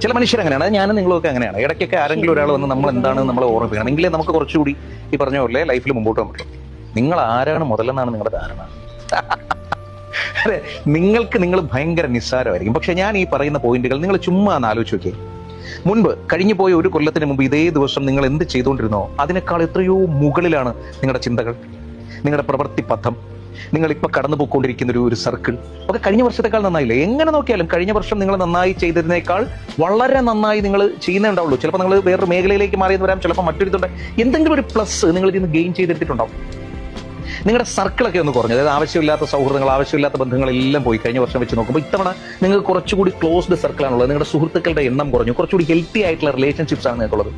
ചില മനുഷ്യരങ്ങനെയാണ്, ഞാനും നിങ്ങളൊക്കെ അങ്ങനെയാണ്. ഇടയ്ക്കൊക്കെ ആരെങ്കിലും ഒരാൾ വന്ന് നമ്മൾ എന്താണ് നമ്മളെ ഓർമ്മിപ്പിക്കണം, എങ്കിലേ നമുക്ക് കുറച്ചുകൂടി ഈ പറഞ്ഞ പോലെ ലൈഫിൽ മുമ്പോട്ട് പോകാൻ പറ്റും. നിങ്ങൾ ആരാണ് മുതലെന്നാണ് നിങ്ങളുടെ ധാരണ. അതെ, നിങ്ങൾ ഭയങ്കര നിസ്സാരമായിരിക്കും. പക്ഷെ ഞാൻ ഈ പറയുന്ന പോയിന്റുകൾ നിങ്ങൾ ചുമ്മാ ഒന്ന് ആലോചിച്ച് നോക്കിയേ. മുൻപ് കഴിഞ്ഞു പോയ ഒരു കൊല്ലത്തിന് മുമ്പ് ഇതേ ദിവസം നിങ്ങൾ എന്ത് ചെയ്തുകൊണ്ടിരുന്നോ അതിനേക്കാൾ എത്രയോ മുകളിലാണ് നിങ്ങളുടെ ചിന്തകൾ, നിങ്ങളുടെ പ്രവൃത്തി പഥം, നിങ്ങൾ ഇപ്പൊ കടന്നു പോയിക്കൊണ്ടിരിക്കുന്ന ഒരു സർക്കിൾ ഒക്കെ കഴിഞ്ഞ വർഷത്തെക്കാൾ നന്നായില്ലേ? എങ്ങനെ നോക്കിയാലും കഴിഞ്ഞ വർഷം നിങ്ങൾ നന്നായി ചെയ്തതിനേക്കാൾ വളരെ നന്നായി നിങ്ങൾ ചെയ്യുന്നുണ്ടാവുള്ളൂ. ചിലപ്പോൾ നിങ്ങൾ വേറൊരു മേഖലയിലേക്ക് മാറിയെന്ന് വരാം, ചിലപ്പോൾ മറ്റൊരിതുണ്ട്, എന്തെങ്കിലും ഒരു പ്ലസ് നിങ്ങൾ ഇതിന് ഗെയിൻ ചെയ്തെടുത്തിട്ടുണ്ടാവും. നിങ്ങളുടെ സർക്കിളൊക്കെ ഒന്ന് കുറഞ്ഞു, അതായത് ആവശ്യമില്ലാത്ത സൗഹൃദങ്ങൾ, ആവശ്യമില്ലാത്ത ബന്ധങ്ങളെല്ലാം പോയി കഴിഞ്ഞ വർഷം വെച്ച് നോക്കുമ്പോൾ ഇത്തവണ നിങ്ങൾക്ക് കുറച്ചുകൂടി ക്ലോസ്ഡ് സർക്കിളാണുള്ളത്. നിങ്ങളുടെ സുഹൃത്തുക്കളുടെ എണ്ണം കുറഞ്ഞു, കുറച്ചുകൂടി ഹെൽത്തി ആയിട്ടുള്ള റിലേഷൻഷിപ്സ് ആണ് നിങ്ങൾക്കുള്ളത്.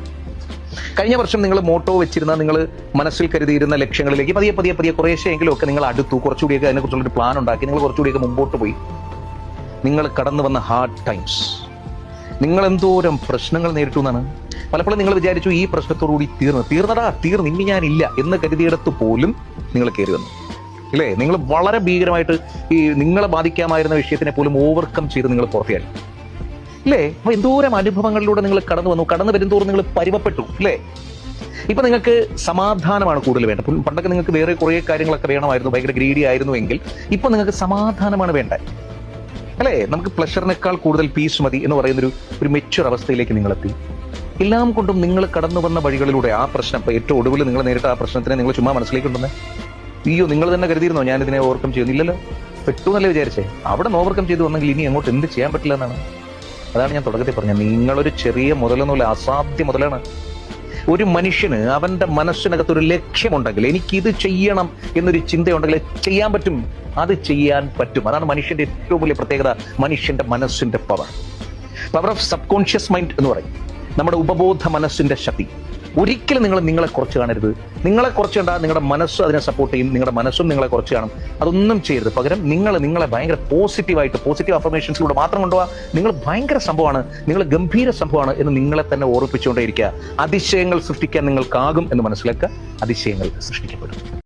കഴിഞ്ഞ വർഷം നിങ്ങൾ മോട്ടോ വെച്ചിരുന്ന, നിങ്ങൾ മനസ്സിൽ കരുതിയിരുന്ന ലക്ഷ്യങ്ങളിലേക്ക് പതിയെ പതിയെ പതിയെ കുറേശ്ശെയെങ്കിലും ഒക്കെ നിങ്ങൾ അടുത്തു, കുറച്ചുകൂടിയൊക്കെ അതിനെക്കുറിച്ചുള്ളൊരു പ്ലാൻ ഉണ്ടാക്കി, നിങ്ങൾ കുറച്ചുകൂടിയൊക്കെ മുമ്പോട്ട് പോയി. നിങ്ങൾ കടന്നു വന്ന ഹാർഡ് ടൈംസ്, നിങ്ങൾ എന്തോരം പ്രശ്നങ്ങൾ നേരിട്ടു എന്നാണ്. പലപ്പോഴും നിങ്ങൾ വിചാരിച്ചു ഈ പ്രശ്നത്തോടുകൂടി തീർന്നു ഇനി ഞാനില്ല എന്ന് കരുതിയിടത്ത് പോലും നിങ്ങൾ കയറി വന്നു, ഇല്ലേ? നിങ്ങൾ വളരെ ഭീകരമായിട്ട് ഈ നിങ്ങളെ ബാധിക്കാമായിരുന്ന വിഷയത്തിനെ പോലും ഓവർകം ചെയ്ത് നിങ്ങൾ പുറത്തിയായി, ഇല്ലേ? അപ്പൊ എന്തോരം അനുഭവങ്ങളിലൂടെ നിങ്ങൾ കടന്നു വന്നു. കടന്നു വരുന്തോറും നിങ്ങൾ പരിവപ്പെട്ടു, ഇല്ലേ? ഇപ്പൊ നിങ്ങൾക്ക് സമാധാനമാണ് കൂടുതൽ വേണ്ടത്. പണ്ടൊക്കെ നിങ്ങൾക്ക് വേറെ കുറേ കാര്യങ്ങളൊക്കെ വേണമായിരുന്നു, ഭയങ്കര ഗ്രീഡി ആയിരുന്നു എങ്കിൽ ഇപ്പൊ നിങ്ങൾക്ക് സമാധാനമാണ് വേണ്ടത്, അല്ലേ? നമുക്ക് പ്ലഷറിനേക്കാൾ കൂടുതൽ പീസ് മതി എന്ന് പറയുന്നൊരു മെച്യൂർ അവസ്ഥയിലേക്ക് നിങ്ങളെത്തി. എല്ലാം കൊണ്ടും നിങ്ങൾ കടന്നു വന്ന വഴികളിലൂടെ ആ പ്രശ്നം, ഇപ്പൊ ഏറ്റവും ഒടുവിൽ നിങ്ങൾ നേരിട്ട ആ പ്രശ്നത്തിനെ നിങ്ങൾ ചുമ്മാ മനസ്സിലേക്ക് കൊണ്ടുവന്നേ. അയ്യോ, നിങ്ങൾ തന്നെ കരുതിയിരുന്നോ ഞാൻ ഇതിനെ ഓവർകം ചെയ്യുന്നില്ലല്ലോ, പെട്ടു എന്നല്ലേ വിചാരിച്ചേ? അവിടെ നിന്ന് ഓവർകം ചെയ്ത് വന്നെങ്കിൽ ഇനി അങ്ങോട്ട് എന്ത് ചെയ്യാൻ പറ്റില്ല എന്നാണ്. അതാണ് ഞാൻ തുടക്കത്തിൽ പറഞ്ഞത്, നിങ്ങളൊരു ചെറിയ മുതലെന്നല്ല, അസാധ്യ മുതലാണ്. ഒരു മനുഷ്യന് അവന്റെ മനസ്സിനകത്തൊരു ലക്ഷ്യമുണ്ടെങ്കിൽ, എനിക്കിത് ചെയ്യണം എന്നൊരു ചിന്തയുണ്ടെങ്കിൽ ചെയ്യാൻ പറ്റും, അത് ചെയ്യാൻ പറ്റും. അതാണ് മനുഷ്യന്റെ ഏറ്റവും വലിയ പ്രത്യേകത, മനുഷ്യന്റെ മനസ്സിന്റെ power of sub conscious mind എന്ന് പറയും, നമ്മുടെ ഉപബോധ മനസ്സിന്റെ ശക്തി. ഒരിക്കലും നിങ്ങളെ കുറച്ച് കാണരുത്. നിങ്ങളെ കുറച്ച് കണ്ടാൽ നിങ്ങളുടെ മനസ്സ് അതിനെ സപ്പോർട്ട് ചെയ്യും, നിങ്ങളുടെ മനസ്സും നിങ്ങളെ കുറച്ച് കാണും. അതൊന്നും ചെയ്യരുത്. പകരം നിങ്ങളെ ഭയങ്കര പോസിറ്റീവ് അഫർമേഷൻസിലൂടെ മാത്രം കൊണ്ടുപോകാം. നിങ്ങൾ ഭയങ്കര സംഭവമാണ്, നിങ്ങൾ ഗംഭീര സംഭവമാണ് എന്ന് നിങ്ങളെ തന്നെ ഓർപ്പിച്ചുകൊണ്ടേയിരിക്കുക. അതിശയങ്ങൾ സൃഷ്ടിക്കാൻ നിങ്ങൾക്കാകും എന്ന് മനസ്സിലാക്കുക. അതിശയങ്ങൾ സൃഷ്ടിക്കപ്പെടും.